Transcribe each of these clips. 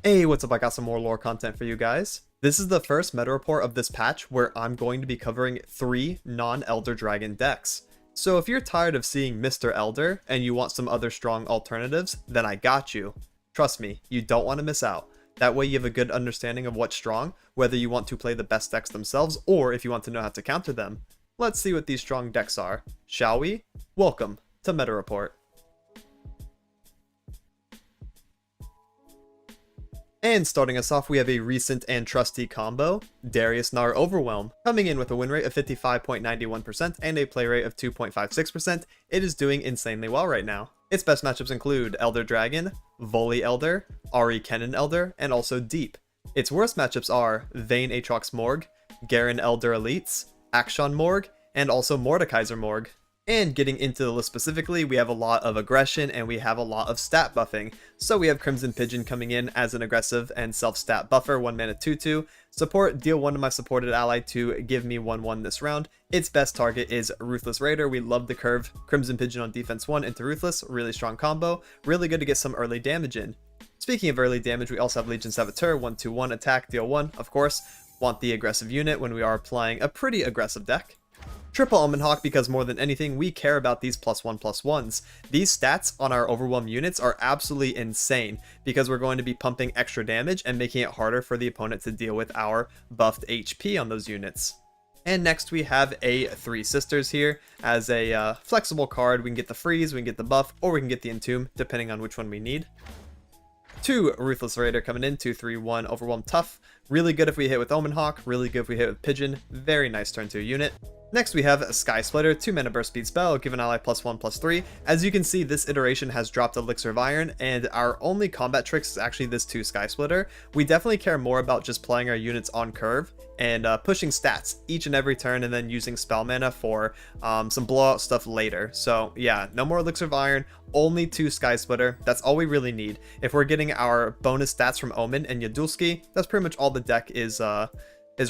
Hey, what's up? I got some more lore content for you guys. This is the first meta report of this patch where I'm going to be covering 3 non-Elder Dragon decks. So if you're tired of seeing Mr. Elder and you want some other strong alternatives, then I got you. Trust me, you don't want to miss out. That way you have a good understanding of what's strong, whether you want to play the best decks themselves or if you want to know how to counter them. Let's see what these strong decks are, shall we? Welcome to Meta Report. And starting us off, we have a recent and trusty combo, Darius Gnar Overwhelm. Coming in with a win rate of 55.91% and a play rate of 2.56%, it is doing insanely well right now. Its best matchups include Elder Dragon, Voli Elder, Ahri Kennen Elder, and also Deep. Its worst matchups are Vayne Aatrox Morg, Garen Elder Elites, Akshan Morg, and also Mordekaiser Morg. And getting into the list specifically, we have a lot of aggression and we have a lot of stat buffing. So we have Crimson Pigeon coming in as an aggressive and self-stat buffer, 1 mana 2/2. Support, deal 1 to my supported ally to give me 1/1 this round. Its best target is Ruthless Raider. We love the curve. Crimson Pigeon on defense 1 into Ruthless, really strong combo. Really good to get some early damage in. Speaking of early damage, we also have Legion Saboteur, 1/2/1 attack, deal 1, of course. Want the aggressive unit when we are playing a pretty aggressive deck. Triple Omen Hawk, because more than anything, we care about these +1/+1s. These stats on our Overwhelm units are absolutely insane, because we're going to be pumping extra damage and making it harder for the opponent to deal with our buffed HP on those units. And next we have a Three Sisters here. As a flexible card, we can get the freeze, we can get the buff, or we can get the entomb, depending on which one we need. 2 Ruthless Raider coming in, 2/3/1 Overwhelm Tough. Really good if we hit with Omen Hawk, really good if we hit with Pigeon. Very nice turn 2 unit. Next we have Sky Splitter, 2 mana burst speed spell, give an ally +1/+3. As you can see, this iteration has dropped Elixir of Iron, and our only combat tricks is actually this 2 Sky Splitter. We definitely care more about just playing our units on curve and pushing stats each and every turn, and then using spell mana for some blowout stuff later. So yeah, no more Elixir of Iron, only 2 Sky Splitter. That's all we really need. If we're getting our bonus stats from Omen and Yadulski, that's pretty much all the deck is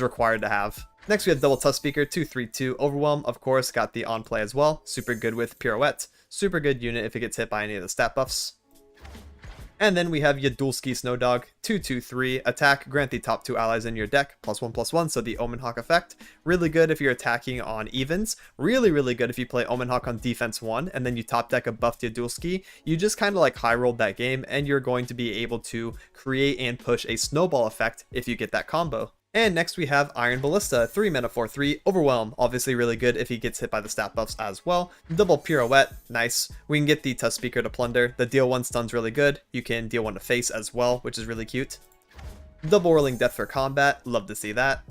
required to have. Next we have Double Tough Speaker, 2/3/2 Overwhelm, of course, got the on play as well. Super good with Pirouette. Super good unit if it gets hit by any of the stat buffs. And then we have Yadulski Snowdog, 2/2/3 attack, grant the top 2 allies in your deck +1/+1, so the Omen Hawk effect. Really good if you're attacking on evens. Really good if you play Omen Hawk on defense 1 and then you top deck a buffed Yadulski. You just kind of like high rolled that game and you're going to be able to create and push a snowball effect if you get that combo. And next we have Iron Ballista, 3 mana 4/3 Overwhelm, obviously really good if he gets hit by the stat buffs as well. Double Pirouette, nice. We can get the Tough Speaker to plunder. The deal 1 stun's really good. You can deal 1 to face as well, which is really cute. Double Whirling Death for combat, love to see that.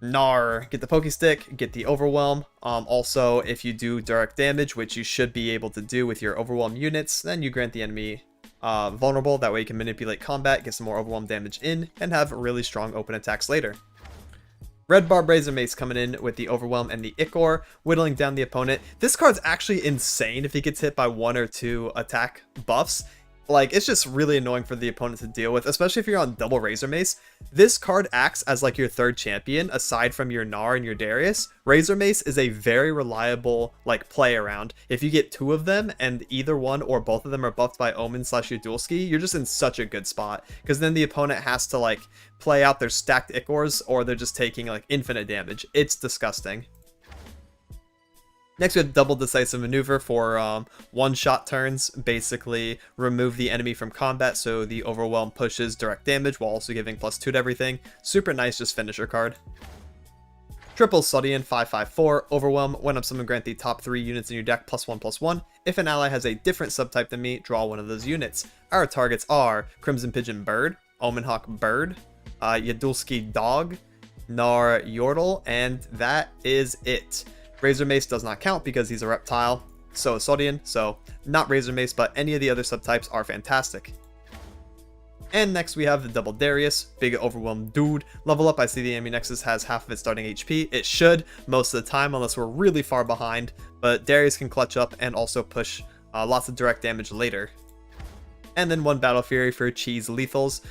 Gnar, get the Pokestick, get the Overwhelm. Also, if you do direct damage, which you should be able to do with your Overwhelm units, then you grant the enemy vulnerable. That way you can manipulate combat, get some more Overwhelm damage in, and have really strong open attacks later. Red Barb Razor Mace coming in with the Overwhelm and the Ichor, whittling down the opponent. This card's actually insane if he gets hit by 1 or 2 attack buffs. Like, it's just really annoying for the opponent to deal with, especially if you're on double Razor Mace. This card acts as like your 3rd champion, aside from your Gnar and your Darius. Razor Mace is a very reliable like play around. If you get 2 of them and either one or both of them are buffed by Omen / Yadulski, you're just in such a good spot. Because then the opponent has to like play out their stacked Ichors, or they're just taking like infinite damage. It's disgusting. Next we have Double Decisive Maneuver for one-shot turns. Basically remove the enemy from combat so the Overwhelm pushes direct damage while also giving +2 to everything. Super nice, just finisher card. Triple Sudian, 5/5/4 Overwhelm. When I'm summoned, grant the top 3 units in your deck +1/+1. If an ally has a different subtype than me, draw 1 of those units. Our targets are Crimson Pigeon Bird, Omen Hawk Bird, Yadulski Dog, Gnar Yordle, and that is it. Razor Mace does not count because he's a reptile, so is Sodian, so not Razor Mace, but any of the other subtypes are fantastic. And next we have the Double Darius, big Overwhelm dude. Level up, I see the enemy Nexus has half of its starting HP. It should, most of the time, unless we're really far behind, but Darius can clutch up and also push lots of direct damage later. And then 1 Battle Fury for cheese lethals.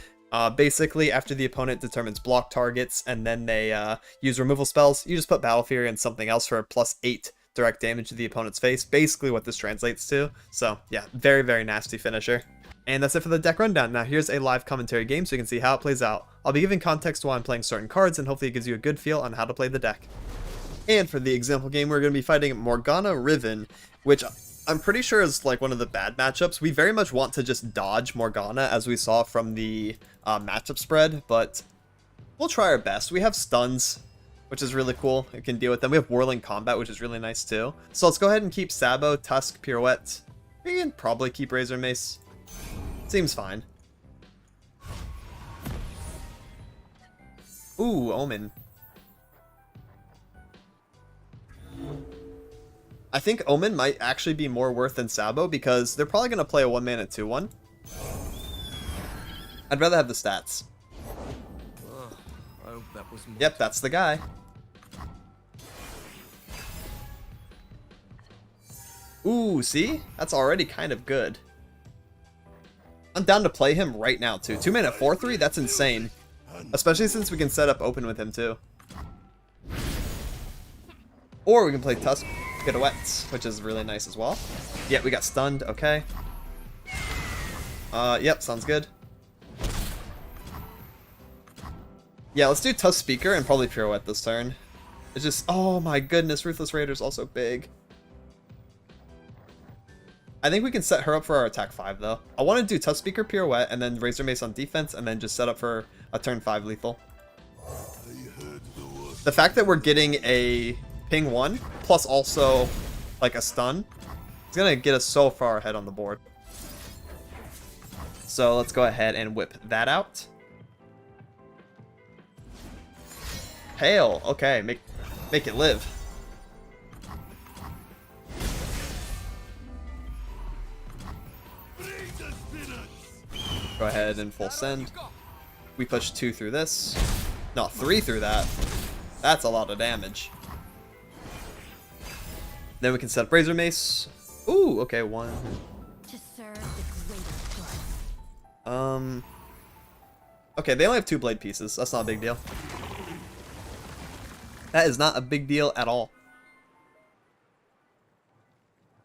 Basically, after the opponent determines block targets and then they use removal spells, you just put Battle Fury and something else for a +8 direct damage to the opponent's face. Basically what this translates to. So yeah, very nasty finisher. And that's it for the deck rundown. Now here's a live commentary game so you can see how it plays out. I'll be giving context while I'm playing certain cards, and hopefully it gives you a good feel on how to play the deck. And for the example game, we're going to be fighting Morgana Riven, which I'm pretty sure is like one of the bad matchups. We very much want to just dodge Morgana, as we saw from the matchup spread, but we'll try our best. We have stuns, which is really cool. We can deal with them. We have Whirling Combat, which is really nice too. So let's go ahead and keep Sabo, Tusk, Pirouette. We can probably keep Razor Mace. Seems fine. Ooh, Omen. I think Omen might actually be more worth than Sabo because they're probably going to play a 1-mana 2/1. I'd rather have the stats. I hope that was Yep, that's the guy. Ooh, see? That's already kind of good. I'm down to play him right now, too. 2-mana 4/3? That's insane. Especially since we can set up open with him, too. Or we can play Tusk Pirouette, which is really nice as well. Yeah, we got stunned. Okay. Yep, sounds good. Yeah, let's do Tusk Speaker and probably Pirouette this turn. It's just... Oh my goodness, Ruthless Raider's also big. I think we can set her up for our attack 5, though. I want to do Tusk Speaker, Pirouette, and then Razor Mace on defense, and then just set up for a turn 5 lethal. The fact that we're getting a ping 1, plus also, like, a stun, is going to get us so far ahead on the board. So let's go ahead and whip that out. Hail! Okay, make it live. Go ahead and full send. We push 2 through this. No, 3 through that. That's a lot of damage. Then we can set up Razor Mace. Ooh, okay, 1. To serve the greater good. Okay, they only have 2 blade pieces. That's not a big deal. That is not a big deal at all.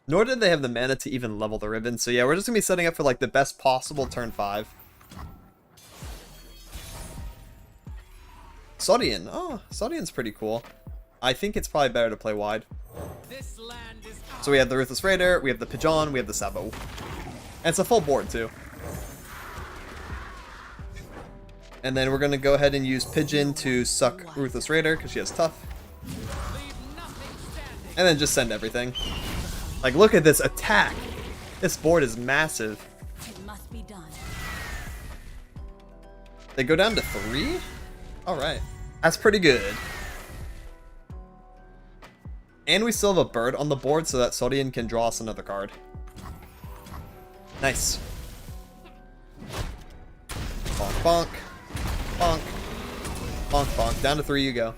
Nor did they have the mana to even level the ribbon. So yeah, we're just going to be setting up for like the best possible turn 5. Sodian. Oh, Sodian's pretty cool. I think it's probably better to play wide. So we have the Ruthless Raider, we have the Pigeon, we have the Sabo. And it's a full board too. And then we're going to go ahead and use Pigeon to suck Ruthless Raider because she has tough. And then just send everything. Like, look at this attack. This board is massive. It must be done. They go down to 3? Alright. That's pretty good. And we still have a bird on the board so that Sodian can draw us another card. Nice. Bonk, bonk. Bonk. Bonk, bonk. Down to 3 you go.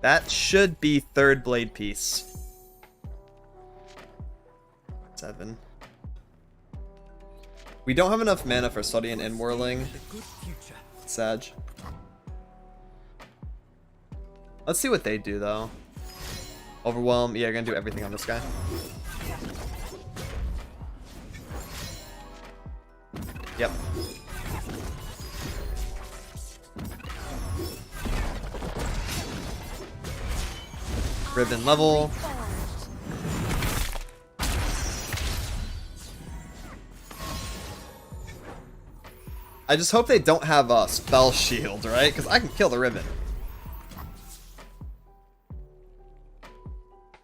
That should be 3rd blade piece. 7. We don't have enough mana for Sodian and Whirling. Sag. Let's see what they do, though. Overwhelm. Yeah, you're gonna do everything on this guy. Yep. Ribbon level. I just hope they don't have a spell shield, right? Because I can kill the ribbon.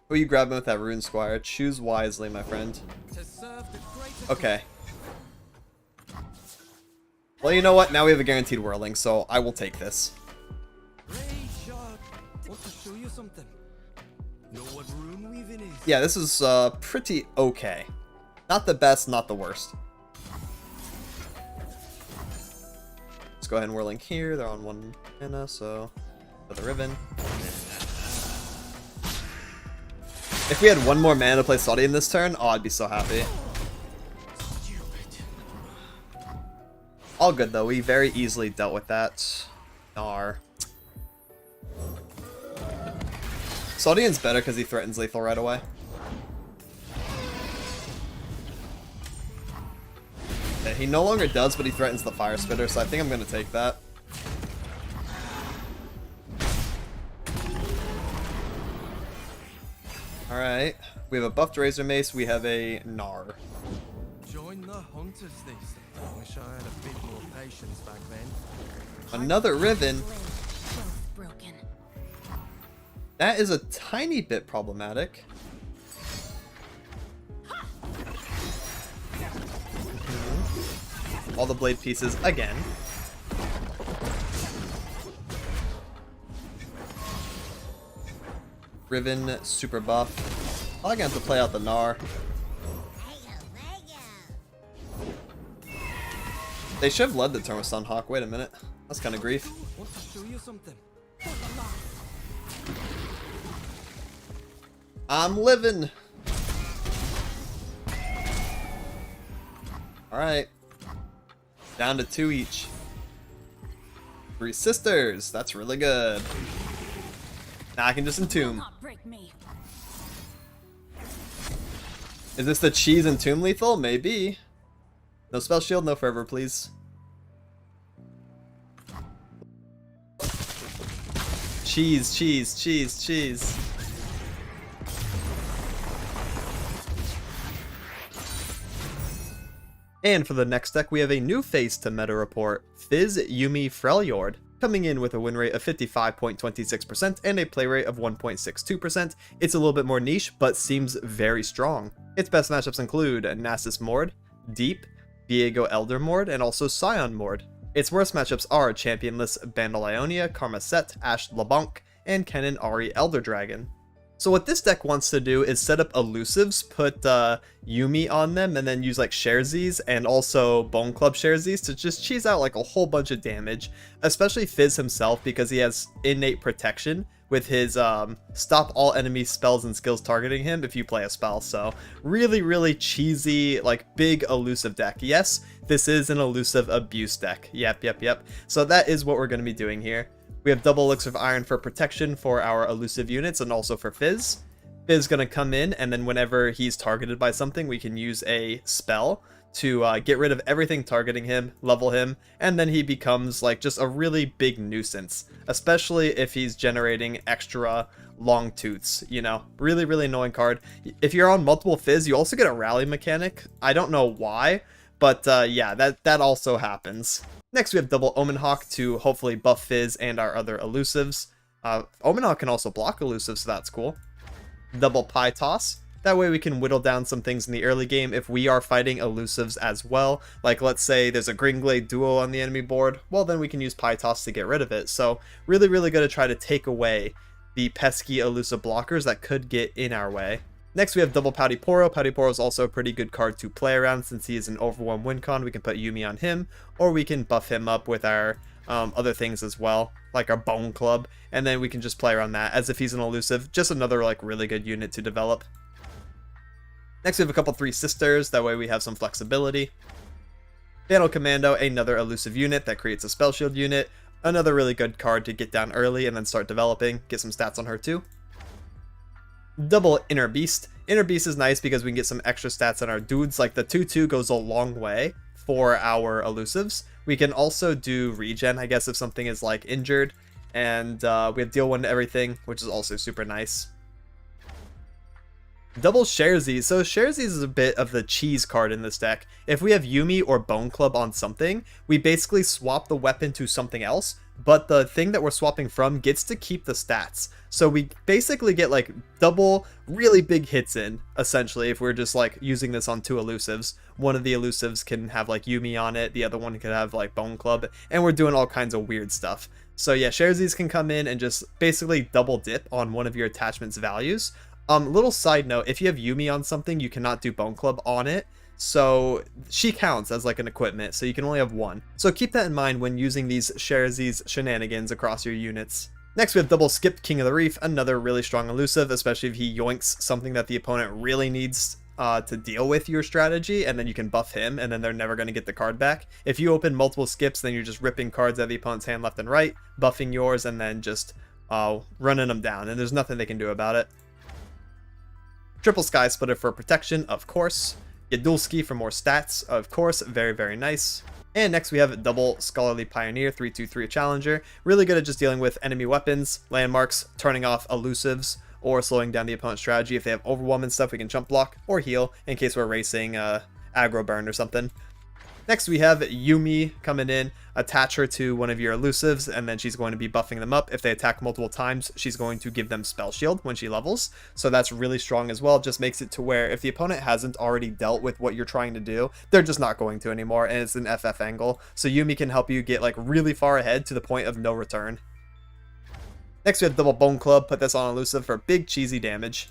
Who are you grabbing with that Rune Squire? Choose wisely, my friend. Okay. Well, you know what? Now we have a guaranteed Whirling, so I will take this. Yeah, this is pretty okay. Not the best, not the worst. Let's go ahead and Whirling here. They're on 1 mana, so for the ribbon. If we had 1 more mana to play Sodian this turn, oh, I'd be so happy. All good though, we very easily dealt with that. Nar. Sodian's better because he threatens lethal right away. Okay, he no longer does, but he threatens the Fire Spitter, so I think I'm going to take that. Alright, we have a buffed Razor Mace, we have a Gnar. Join the hunters these days. I wish I had a bit more patience back then. Another Riven. Both broken. That is a tiny bit problematic. All the blade pieces again. Riven, super buff. I'm gonna have to play out the Gnar. They should have led the turn with Sunhawk. Wait a minute. That's kind of grief. Want to show you something? I'm living. Alright. Down to 2 each. 3 sisters. That's really good. Now I can just entomb. Not break me. Is this the cheese entomb lethal? Maybe. No spell shield, no fervor, please. Cheese, cheese, cheese, cheese. And for the next deck, we have a new face to meta report, Fizz, Yuumi, Freljord, coming in with a win rate of 55.26% and a play rate of 1.62%. It's a little bit more niche, but seems very strong. Its best matchups include Nasus Mord, Deep, Viego Elder Mord, and also Scion Mord. Its worst matchups are Championless Bandle Ionia, Karma Set, Ashe LeBlanc, and Kennen Ari Elder Dragon. So what this deck wants to do is set up elusives, put Yuumi on them, and then use like Sharesies and also Bone Club Sharesies to just cheese out like a whole bunch of damage, especially Fizz himself because he has innate protection with his stop all enemy spells and skills targeting him if you play a spell. So really, really cheesy, like big elusive deck. Yes, this is an elusive abuse deck. Yep. So that is what we're going to be doing here. We have double Elixir of Iron for protection for our elusive units and also for Fizz. Fizz is going to come in, and then whenever he's targeted by something, we can use a spell to get rid of everything targeting him, level him, and then he becomes like just a really big nuisance, especially if he's generating extra long toots, you know, really, really annoying card. If you're on multiple Fizz, you also get a rally mechanic. I don't know why, but yeah, that also happens. Next, we have double Omen Hawk to hopefully buff Fizz and our other elusives. Omen Hawk can also block elusives, so that's cool. Double Pie Toss. That way we can whittle down some things in the early game if we are fighting elusives as well. Like, let's say there's a Greenglade duo on the enemy board. Well, then we can use Pie Toss to get rid of it. So really, really good to try to take away the pesky elusive blockers that could get in our way. Next, we have double Pouty Poro. Pouty Poro is also a pretty good card to play around since he is an Overwhelm win con. We can put Yuumi on him, or we can buff him up with our other things as well, like our Bone Club, and then we can just play around that as if he's an elusive. Just another like really good unit to develop. Next, we have a couple 3 sisters. That way we have some flexibility. Battle Commando, another elusive unit that creates a spell shield unit. Another really good card to get down early and then start developing. Get some stats on her too. Double Inner Beast. Inner Beast is nice because we can get some extra stats on our dudes. Like the 2/2 goes a long way for our elusives. We can also do regen, I guess, if something is like injured. And we have deal 1 to everything, which is also super nice. Double Sharesies. So Sharesies is a bit of the cheese card in this deck. If we have Yuumi or Bone Club on something, we basically swap the weapon to something else, but the thing that we're swapping from gets to keep the stats. So we basically get like double really big hits in, essentially, if we're just like using this on 2 elusives. One of the elusives can have like Yuumi on it, the other one could have like Bone Club, and we're doing all kinds of weird stuff. So yeah, Sharesies can come in and just basically double dip on one of your attachment's values. Little side note, if you have Yuumi on something, you cannot do Bone Club on it. So she counts as like an equipment, so you can only have 1. So keep that in mind when using these Sharesies shenanigans across your units. Next, we have double Skipped King of the Reef, another really strong elusive, especially if he yoinks something that the opponent really needs to deal with your strategy, and then you can buff him, and then they're never going to get the card back. If you open multiple skips, then you're just ripping cards out of the opponent's hand left and right, buffing yours, and then just running them down, and there's nothing they can do about it. Triple Sky Splitter for protection, of course. Get dual ski for more stats, of course, very, very nice. And next we have double Scholarly Pioneer, 3/2/3 Challenger. Really good at just dealing with enemy weapons, landmarks, turning off elusives, or slowing down the opponent's strategy. If they have Overwhelm and stuff, we can jump block or heal in case we're racing aggro burn or something. Next we have Yuumi coming in. Attach her to one of your elusives, and then she's going to be buffing them up. If they attack multiple times, she's going to give them spell shield when she levels. So that's really strong as well. Just makes it to where if the opponent hasn't already dealt with what you're trying to do, they're just not going to anymore, and it's an FF angle. So Yuumi can help you get like really far ahead to the point of no return. Next we have double Bone Club. Put this on elusive for big cheesy damage.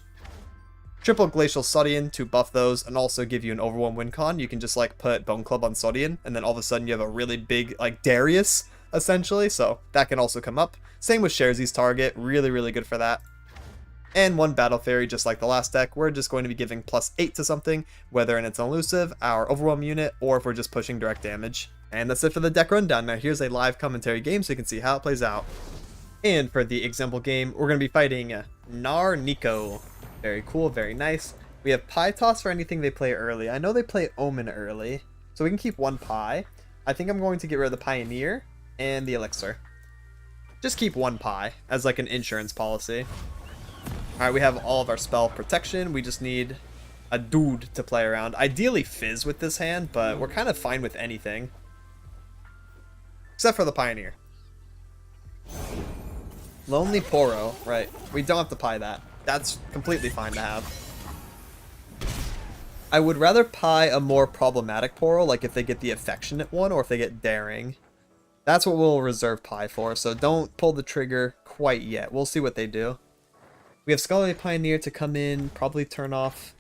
Triple Glacial Sodian to buff those and also give you an Overwhelm win con. You can just like put Bone Club on Sodian and then all of a sudden you have a really big like Darius essentially. So that can also come up. Same with Sherzy's target. Really, really good for that. And one Battle Fairy just like the last deck. We're just going to be giving +8 to something, whether it's an elusive, our Overwhelm unit, or if we're just pushing direct damage. And that's it for the deck rundown. Now here's a live commentary game so you can see how it plays out. And for the example game, we're going to be fighting Gnar Neeko. Very cool, very nice. We have Pie Toss for anything they play early. I know they play Omen early, so we can keep one Pie. I think I'm going to get rid of the Pioneer and the Elixir. Just keep one Pie as like an insurance policy. Alright, we have all of our spell protection. We just need a dude to play around. Ideally Fizz with this hand, but we're kind of fine with anything. Except for the Pioneer. Lonely Poro, right. We don't have to Pie that. That's completely fine to have. I would rather Pie a more problematic Poro, like if they get the Affectionate one or if they get Daring. That's what we'll reserve Pie for, so don't pull the trigger quite yet. We'll see what they do. We have Scholarly Pioneer to come in, probably turn off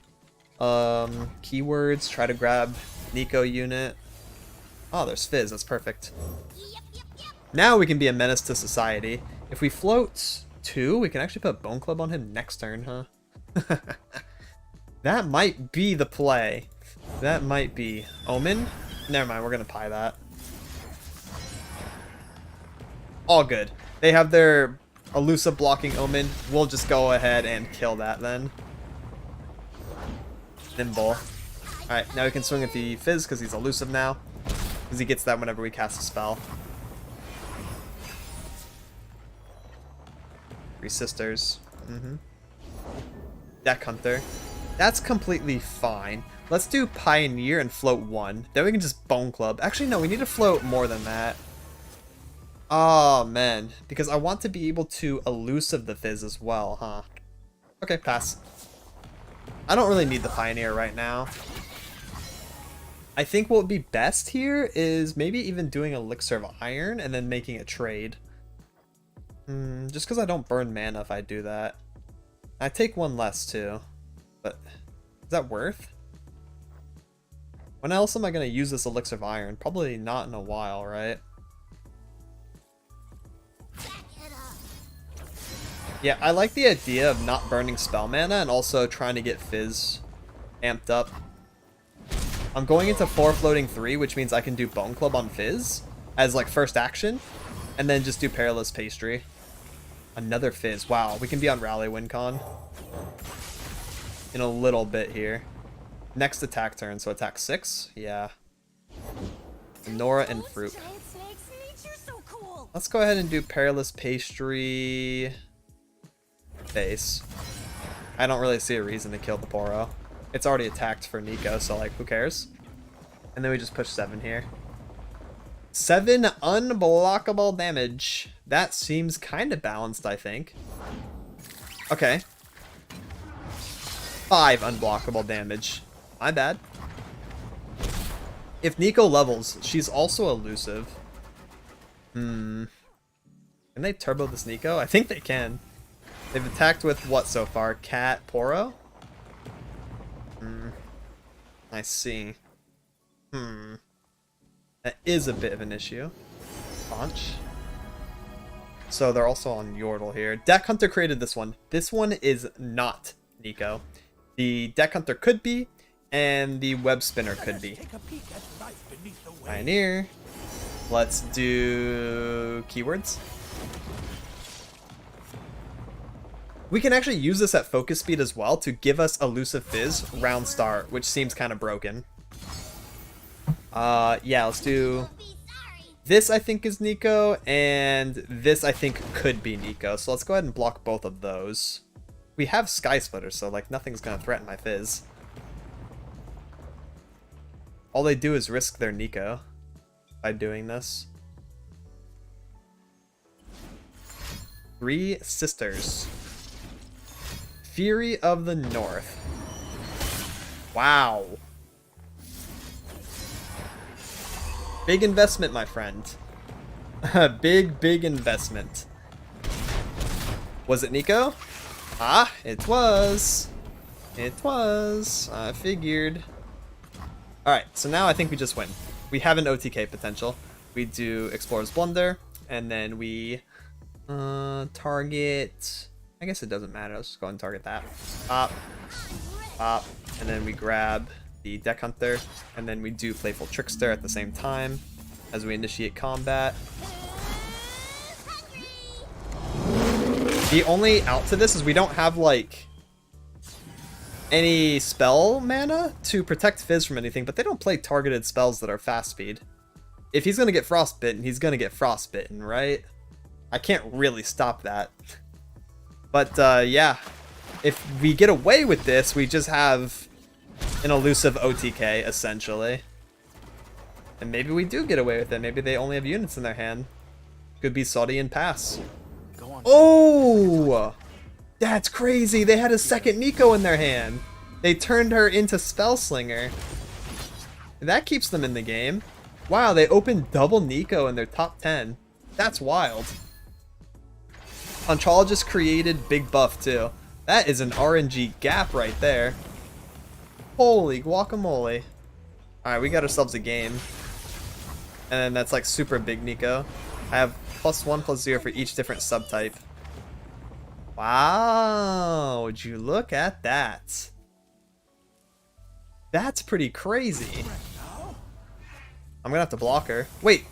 keywords, try to grab Neeko unit. Oh, there's Fizz, that's perfect. Now we can be a menace to society. If we float 2, we can actually put Bone Club on him next turn, huh? That might be the play. That might be. Omen? Never mind, we're gonna Pie that. All good. They have their elusive blocking Omen. We'll just go ahead and kill that then. Nimble. Alright, now we can swing at the Fizz because he's elusive now. Because he gets that whenever we cast a spell. 3 sisters. Deck Hunter. That's completely fine. Let's do Pioneer and float 1. Then we can just Bone Club. Actually, no, we need to float more than that. Oh, man. Because I want to be able to elusive the Fizz as well, huh? Okay, pass. I don't really need the Pioneer right now. I think what would be best here is maybe even doing Elixir of Iron and then making a trade. Just because I don't burn mana if I do that. I take one less too. But is that worth? When else am I going to use this Elixir of Iron? Probably not in a while, right? Yeah, I like the idea of not burning spell mana and also trying to get Fizz amped up. I'm going into 4 floating 3, which means I can do Bone Club on Fizz as like first action, and then just do Perilous Pastry. Another Fizz. Wow, we can be on Rally Win Con in a little bit here. Next attack turn, so attack 6. Yeah. Nora and Fruit. Let's go ahead and do Perilous Pastry base. I don't really see a reason to kill the Poro. It's already attacked for Neeko, so like, who cares? And then we just push 7 here. 7 unblockable damage. That seems kind of balanced, I think. Okay. 5 unblockable damage. My bad. If Neeko levels, she's also elusive. Can they turbo this Neeko? I think they can. They've attacked with what so far? Cat, Poro? I see. That is a bit of an issue. Launch. So they're also on Yordle here. Deck Hunter created this one. This one is not Neeko. The Deck Hunter could be, and the Web Spinner could be. Pioneer. Let's do keywords. We can actually use this at focus speed as well to give us elusive Fizz round start, which seems kind of broken. Yeah, let's do... This I think is Nico, and this I think could be Nico. So let's go ahead and block both of those. We have Sky Splitter, so like nothing's gonna threaten my Fizz. All they do is risk their Nico by doing this. 3 sisters. Fury of the North. Wow. Big investment, my friend. Big investment. Was it Nico? Ah, it was. It was. I figured. Alright, so now I think we just win. We have an OTK potential. We do Explorer's Blunder, and then we target... I guess it doesn't matter. Let's just go ahead and target that. Pop. Pop. And then we grab the Deck Hunter, and then we do Playful Trickster at the same time as we initiate combat. The only out to this is we don't have, like, any spell mana to protect Fizz from anything, but they don't play targeted spells that are fast speed. If he's going to get frostbitten, he's going to get frostbitten, right? I can't really stop that. But, yeah. If we get away with this, we just have an elusive OTK, essentially. And maybe we do get away with it. Maybe they only have units in their hand. Could be Saudi and pass. Go on. Oh! That's crazy. They had a second Nico in their hand. They turned her into Spellslinger. That keeps them in the game. Wow, they opened double Nico in their top 10. That's wild. Ontologist created big buff too. That is an RNG gap right there. Holy guacamole. Alright, we got ourselves a game. And then that's like super big Nico. I have +1/+0 for each different subtype. Wow, would you look at that? That's pretty crazy. I'm gonna have to block her. Wait,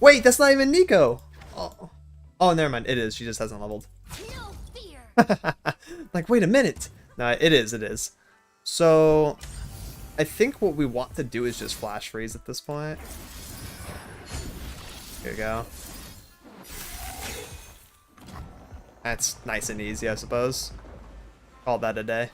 that's not even Nico. Oh, never mind. It is. She just hasn't leveled. No fear. Like, wait a minute. No, it is. So, I think what we want to do is just flash freeze at this point. Here we go. That's nice and easy, I suppose. Call that a day.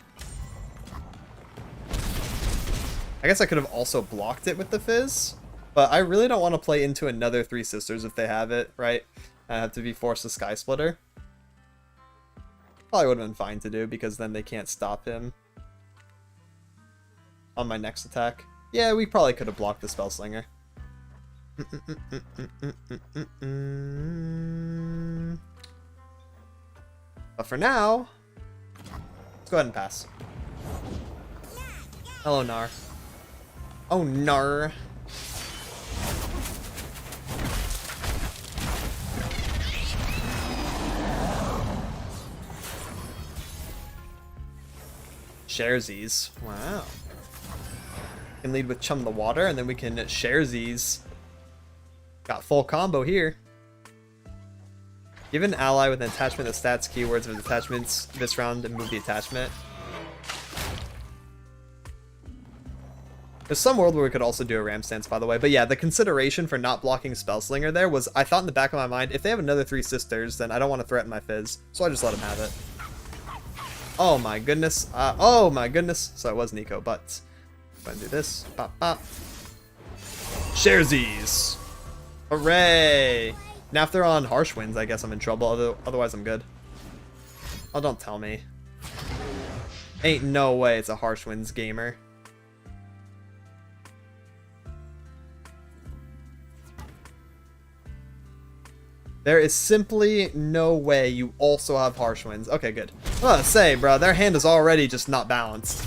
I guess I could have also blocked it with the Fizz, but I really don't want to play into another 3 sisters if they have it, right? I have to be forced to Sky Splitter. Probably would have been fine to do because then they can't stop him on my next attack. Yeah, we probably could have blocked the Spellslinger. But for now, let's go ahead and pass. Hello, Nar. Oh, Nar. Sharesies. Wow. We can lead with Chum the Water, and then we can Sharesies. Got full combo here. Give an ally with an attachment the stats keywords of attachments this round and move the attachment. There's some world where we could also do a Ram Stance, by the way. But yeah, the consideration for not blocking Spellslinger there was, I thought in the back of my mind, if they have another 3 sisters, then I don't want to threaten my Fizz. So I just let him have it. Oh my goodness. Oh my goodness. So it was Nico, but I'm going to do this. Pop, pop. Sharesies. Hooray. Now if they're on Harsh Winds, I guess I'm in trouble. Otherwise, I'm good. Oh, don't tell me. Ain't no way it's a Harsh Winds gamer. There is simply no way you also have Harsh Winds. Okay, good. Oh, say, bro, their hand is already just not balanced.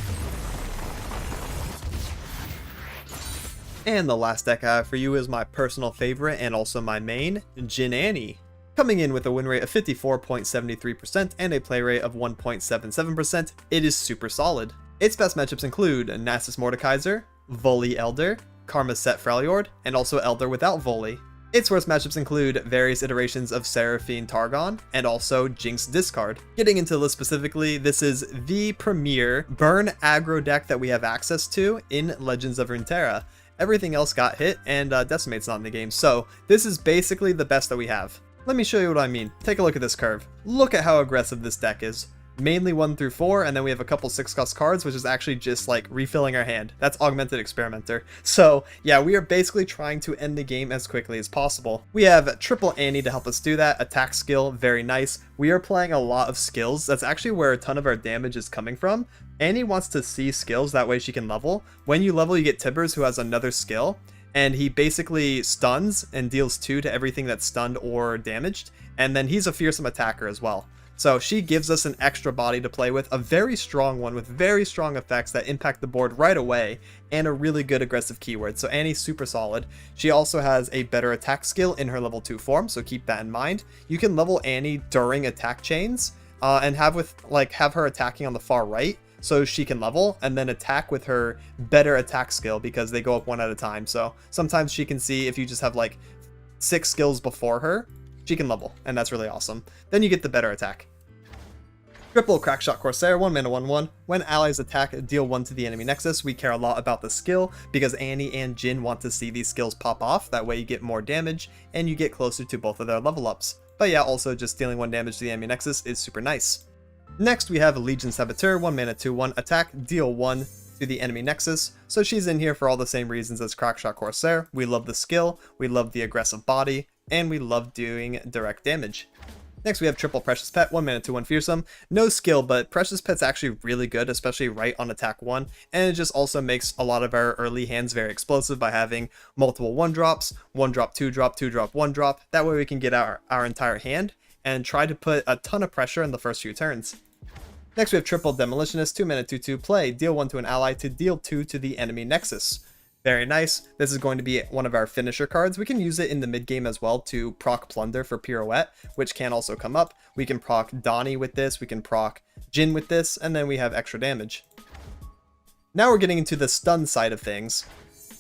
And the last deck I have for you is my personal favorite and also my main, Jhin Annie. Coming in with a win rate of 54.73% and a play rate of 1.77%, it is super solid. Its best matchups include Nasus Mordekaiser, Voli Elder, Karma Set Freljord, and also Elder without Voli. Its worst matchups include various iterations of Seraphine Targon, and also Jinx Discard. Getting into the list specifically, this is the premier burn aggro deck that we have access to in Legends of Runeterra. Everything else got hit, and Decimate's not in the game, so this is basically the best that we have. Let me show you what I mean. Take a look at this curve. Look at how aggressive this deck is. Mainly 1 through 4, and then we have a couple 6-cost cards, which is actually just like refilling our hand. That's Augmented Experimenter. So yeah, we are basically trying to end the game as quickly as possible. We have Triple Annie to help us do that. Attack skill, very nice. We are playing a lot of skills. That's actually where a ton of our damage is coming from. Annie wants to see skills, that way she can level. When you level, you get Tibbers, who has another skill, and he basically stuns and deals 2 to everything that's stunned or damaged, and then he's a fearsome attacker as well. So she gives us an extra body to play with, a very strong one with very strong effects that impact the board right away, and a really good aggressive keyword. So Annie's super solid. She also has a better attack skill in her level 2 form, so keep that in mind. You can level Annie during attack chains, and have her attacking on the far right, so she can level, and then attack with her better attack skill, because they go up 1 at a time. So sometimes she can see, if you just have like 6 skills before her, she can level, and that's really awesome. Then you get the better attack. Triple Crackshot Corsair, 1 mana 1/1. When allies attack, deal 1 to the enemy nexus. We care a lot about the skill because Annie and Jhin want to see these skills pop off. That way you get more damage and you get closer to both of their level ups. But yeah, also just dealing 1 damage to the enemy nexus is super nice. Next we have Legion Saboteur, 1 mana 2/1. Attack, deal 1 to the enemy nexus. So she's in here for all the same reasons as Crackshot Corsair. We love the skill, we love the aggressive body, and we love doing direct damage. Next we have Triple Precious Pet, 1 mana 2/1 Fearsome. No skill, but Precious Pet's actually really good, especially right on attack 1, and it just also makes a lot of our early hands very explosive by having multiple 1-drops, 1-drop, 2-drop, 2-drop, 1-drop. That way we can get our entire hand and try to put a ton of pressure in the first few turns. Next we have Triple Demolitionist, 2 mana 2/2 play, deal 1 to an ally to deal 2 to the enemy nexus. Very nice. This is going to be one of our finisher cards. We can use it in the mid game as well to proc Plunder for Pirouette, which can also come up. We can proc Donnie with this, we can proc Jhin with this, and then we have extra damage. Now we're getting into the stun side of things.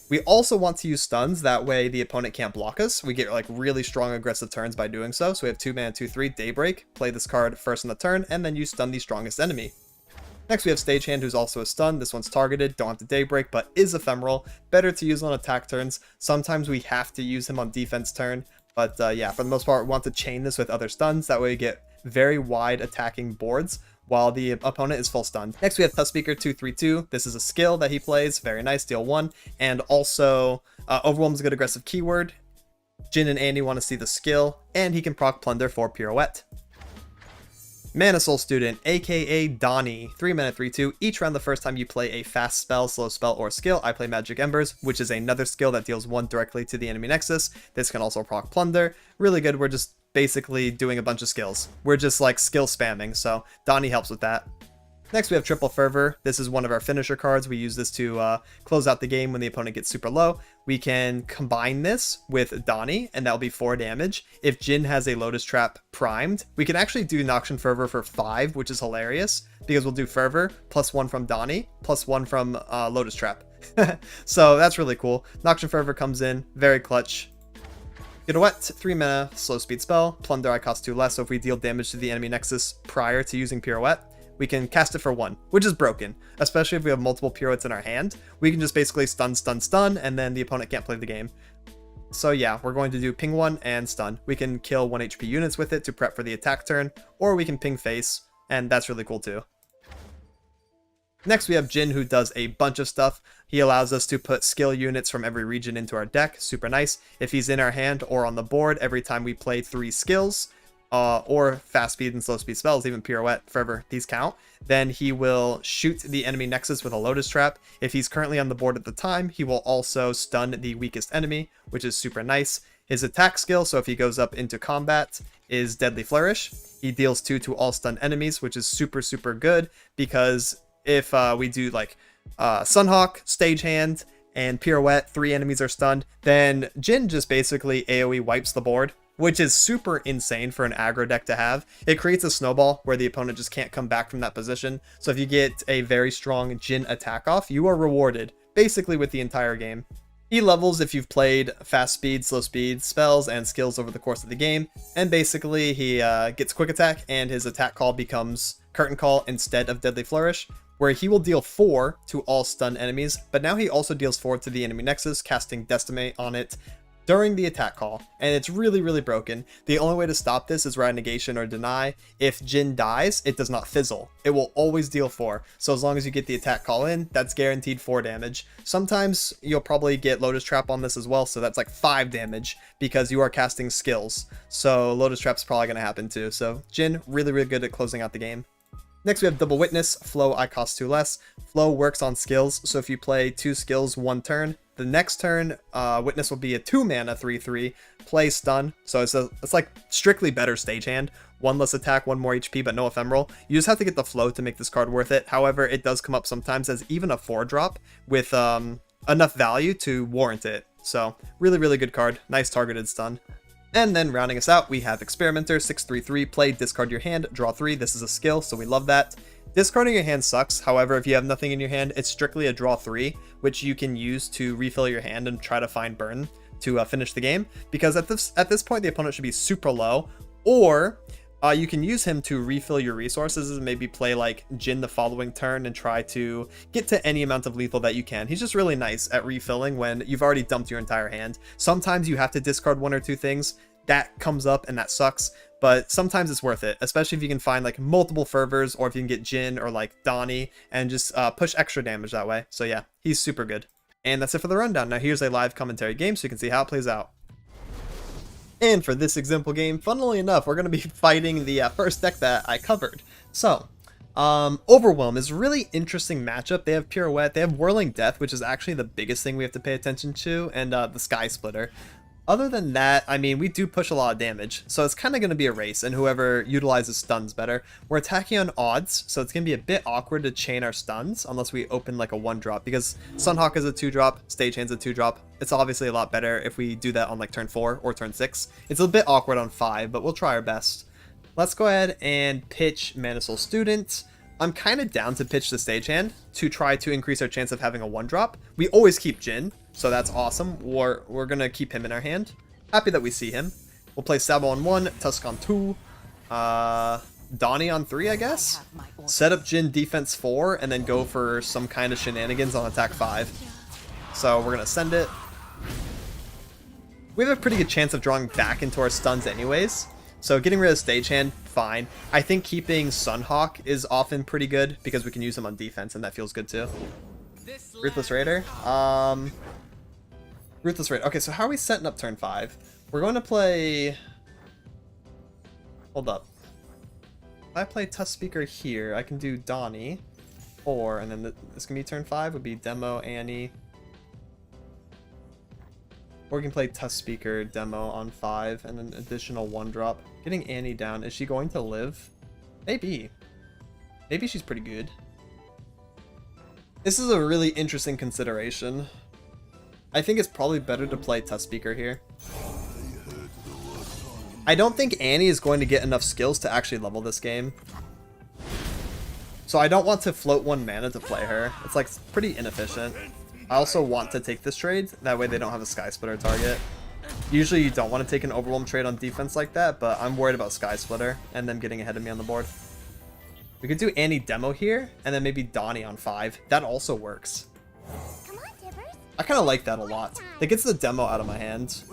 We also want to use stuns, that way the opponent can't block us. We get like really strong aggressive turns by doing so. So we have 2 mana 2/3 Daybreak, play this card first in the turn, and then you stun the strongest enemy. Next we have Stagehand, who's also a stun. This one's targeted, don't have to Daybreak, but is ephemeral. Better to use on attack turns. Sometimes we have to use him on defense turn, but yeah, for the most part, we want to chain this with other stuns. That way we get very wide attacking boards while the opponent is full stunned. Next we have Tusk Speaker, 2/3/2. This is a skill that he plays, very nice, deal 1. And also, Overwhelm's a good aggressive keyword. Jhin and Andy want to see the skill, and he can proc Plunder for Pirouette. Mana Soul Student, aka Donnie, 3 mana 3/2. Each round the first time you play a fast spell, slow spell, or skill, I play Magic Embers, which is another skill that deals 1 directly to the enemy nexus. This can also proc Plunder. Really good, we're just basically doing a bunch of skills. We're just like skill spamming, so Donnie helps with that. Next we have Triple Fervor. This is one of our finisher cards. We use this to close out the game when the opponent gets super low. We can combine this with Donnie, and that'll be 4 damage. If Jhin has a Lotus Trap primed, we can actually do Noxian Fervor for 5, which is hilarious, because we'll do Fervor, +1 from Donnie, +1 from Lotus Trap. So that's really cool. Noxian Fervor comes in, very clutch. Pirouette, 3 mana, slow speed spell. Plunder I cost 2 less, so if we deal damage to the enemy nexus prior to using Pirouette, we can cast it for 1, which is broken, especially if we have multiple Pirouettes in our hand. We can just basically stun, stun, stun, and then the opponent can't play the game. So yeah, we're going to do ping 1 and stun. We can kill 1 HP units with it to prep for the attack turn, or we can ping face, and that's really cool too. Next we have Jhin, who does a bunch of stuff. He allows us to put skill units from every region into our deck, super nice. If he's in our hand or on the board every time we play 3 skills, or fast speed and slow speed spells, even Pirouette, Fervor, these count, then he will shoot the enemy nexus with a Lotus Trap. If he's currently on the board at the time, he will also stun the weakest enemy, which is super nice. His attack skill, so if he goes up into combat, is Deadly Flourish. He deals 2 to all stunned enemies, which is super, super good, because if we do like Sunhawk, Stagehand, and Pirouette, 3 enemies are stunned, then Jhin just basically AoE wipes the board, which is super insane for an aggro deck to have. It creates a snowball where the opponent just can't come back from that position. So if you get a very strong Jhin attack off, you are rewarded basically with the entire game. He levels if you've played fast speed, slow speed, spells, and skills over the course of the game, and basically he gets quick attack and his attack call becomes curtain call instead of deadly flourish, where he will deal 4 to all stun enemies, but now he also deals 4 to the enemy nexus, casting Decimate on it during the attack call, and it's really broken. The only way to stop this is ride negation or deny. If Jhin dies, it does not fizzle. It will always deal 4, so as long as you get the attack call in, that's guaranteed 4 damage. Sometimes you'll probably get Lotus Trap on this as well, so that's like 5 damage because you are casting skills, so Lotus Trap's probably going to happen too. So Jhin, really good at closing out the game. Next we have Double Witness. Flow I cost 2 less. Flow works on skills, so if you play 2 skills 1 turn, the next turn, Witness will be a 2 mana 3/3, play stun, so it's like strictly better stagehand. 1 less attack, 1 more HP, but no ephemeral. You just have to get the flow to make this card worth it. However, it does come up sometimes as even a 4-drop with enough value to warrant it. So really good card. Nice targeted stun. And then rounding us out, we have Experimenter, 6/3/3, play, discard your hand, draw 3. This is a skill, so we love that. Discarding your hand sucks. However, if you have nothing in your hand, it's strictly a draw 3, which you can use to refill your hand and try to find burn to finish the game. Because at this point, the opponent should be super low, or you can use him to refill your resources and maybe play like Jhin the following turn and try to get to any amount of lethal that you can. He's just really nice at refilling when you've already dumped your entire hand. Sometimes you have to discard 1 or 2 things. That comes up and that sucks, but sometimes it's worth it, especially if you can find like multiple fervors, or if you can get Jhin or like Donnie and just push extra damage that way. So yeah, he's super good. And that's it for the rundown. Now here's a live commentary game so you can see how it plays out. And for this example game, funnily enough, we're going to be fighting the first deck that I covered. So Overwhelm is a really interesting matchup. They have Pirouette, they have Whirling Death, which is actually the biggest thing we have to pay attention to, and the Sky Splitter. Other than that, I mean, we do push a lot of damage, so it's kind of going to be a race, and whoever utilizes stuns better. We're attacking on odds, so it's going to be a bit awkward to chain our stuns unless we open like a 1-drop, because Sunhawk is a 2-drop, Stagehand's a 2-drop. It's obviously a lot better if we do that on like turn 4 or turn 6. It's a bit awkward on 5, but we'll try our best. Let's go ahead and pitch Mana Soul Student. I'm kind of down to pitch the Stagehand to try to increase our chance of having a 1-drop. We always keep Jhin, so that's awesome. We're going to keep him in our hand. Happy that we see him. We'll play Sabo on 1, Tusk on 2, Donnie on 3, I guess. Set up Jhin defense 4, and then go for some kind of shenanigans on attack 5. So we're going to send it. We have a pretty good chance of drawing back into our stuns anyways. So getting rid of Stagehand, fine. I think keeping Sunhawk is often pretty good because we can use him on defense, and that feels good too. Ruthless Raider. Ruthless Raider. Okay, so how are we setting up turn 5? We're going to play... Hold up. If I play Tusk Speaker here, I can do Donnie. 4, and then this can be turn 5, would be Demo, Annie. Or we can play Tusk Speaker, Demo on 5, and an additional 1-drop. Getting Annie down. Is she going to live? Maybe. Maybe she's pretty good. This is a really interesting consideration. I think it's probably better to play Tusk Speaker here. I don't think Annie is going to get enough skills to actually level this game. So I don't want to float 1 mana to play her. It's like pretty inefficient. I also want to take this trade, that way they don't have a Sky Splitter target. Usually you don't want to take an Overwhelm trade on defense like that, but I'm worried about Sky Splitter and them getting ahead of me on the board. We could do Annie Demo here, and then maybe Donnie on 5. That also works. Come on, Tibbers. I kind of like that a lot. That gets the Demo out of my hand.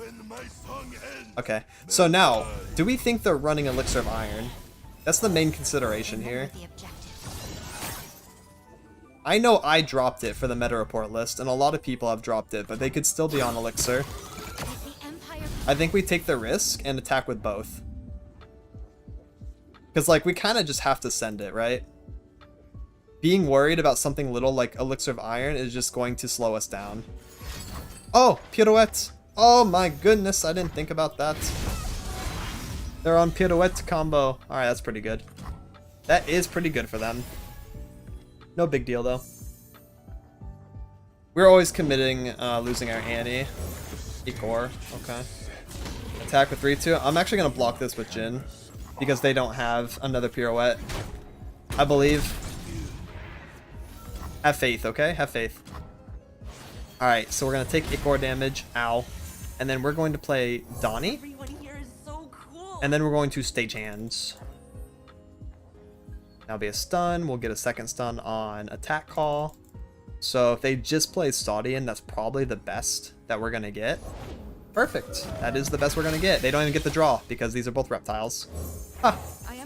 Okay, so now, do we think they're running Elixir of Iron? That's the main consideration here. The objective. I know I dropped it for the meta report list, and a lot of people have dropped it, but they could still be on Elixir. The Empire. I think we take the risk and attack with both. Because, like, we kind of just have to send it, right? Being worried about something little like Elixir of Iron is just going to slow us down. Oh, Pirouette! Oh my goodness, I didn't think about that. They're on Pirouette combo. Alright, that's pretty good. That is pretty good for them. No big deal, though. We're always committing losing our Annie. Ecor, okay. Attack with 3-2. I'm actually going to block this with Jhin, because they don't have another Pirouette. I believe. Have faith, okay? Have faith. Alright, so we're going to take Ichor damage. Ow. And then we're going to play Donnie. Everyone here is so cool. And then we're going to stage hands. That'll be a stun. We'll get a second stun on attack call. So if they just play Staudian, that's probably the best that we're going to get. Perfect. That is the best we're going to get. They don't even get the draw because these are both reptiles. Ha!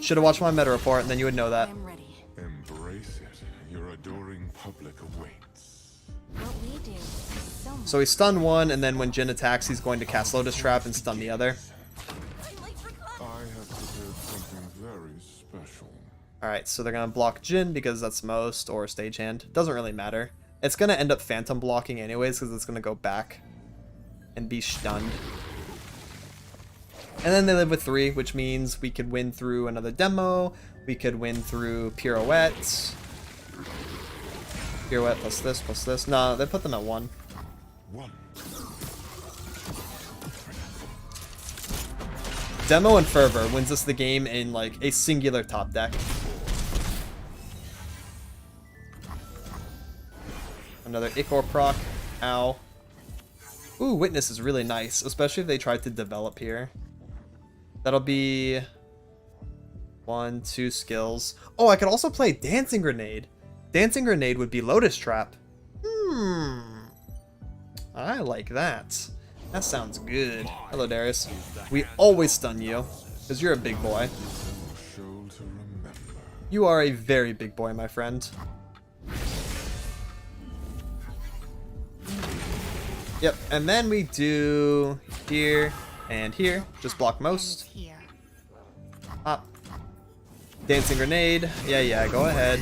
Should have watched my meta report and then you would know that. I'm ready. Embrace it. Your adoring public awaits. What we do is so much. So he stunned one, and then when Jhin attacks, he's going to cast Lotus Trap and stun the other. I have prepared something very special. Alright, so they're going to block Jhin because that's most, or stagehand. Doesn't really matter. It's going to end up phantom blocking anyways because it's going to go back and be stunned. And then they live with 3, which means we could win through another demo. We could win through pirouettes. Pirouette plus this. No, they put them at 1. 1. Demo and Fervor wins us the game in like a singular top deck. Another Ichor proc. Ow. Ooh, Witness is really nice, especially if they tried to develop here. That'll be 1, 2 skills. Oh, I could also play Dancing Grenade. Dancing Grenade would be Lotus Trap. I like that. That sounds good. Hello, Darius. We always stun you, because you're a big boy. Show to remember. You are a very big boy, my friend. Yep, and then we do here and here. Just block most. Here. Up. Dancing Grenade. Yeah, go ahead.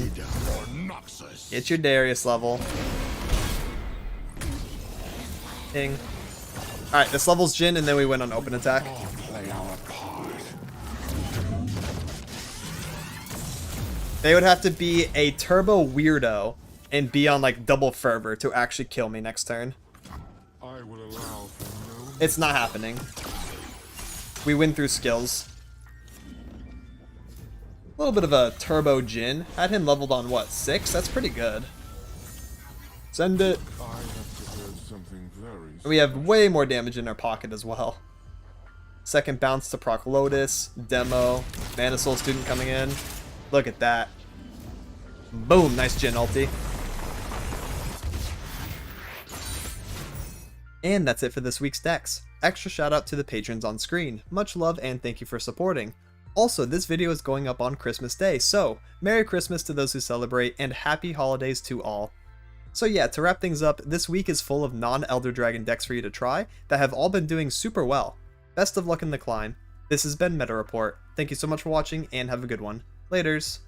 Get your Darius level. Ping. Alright, this level's Jhin, and then we win on open attack. Play our part. They would have to be a turbo weirdo and be on like double fervor to actually kill me next turn. I will allow for no. It's not happening. We win through skills. A little bit of a turbo Jhin. Had him leveled on what, 6? That's pretty good. Send it. I have prepared something very We have way more damage in our pocket as well. Second bounce to proc Lotus, demo, Mana Soul student coming in. Look at that. Boom, nice Jhin ulti. And that's it for this week's decks. Extra shout out to the patrons on screen. Much love and thank you for supporting. Also, this video is going up on Christmas Day, so Merry Christmas to those who celebrate and Happy Holidays to all. So yeah, to wrap things up, this week is full of non-Elder Dragon decks for you to try that have all been doing super well. Best of luck in the climb. This has been Meta Report. Thank you so much for watching and have a good one. Laters.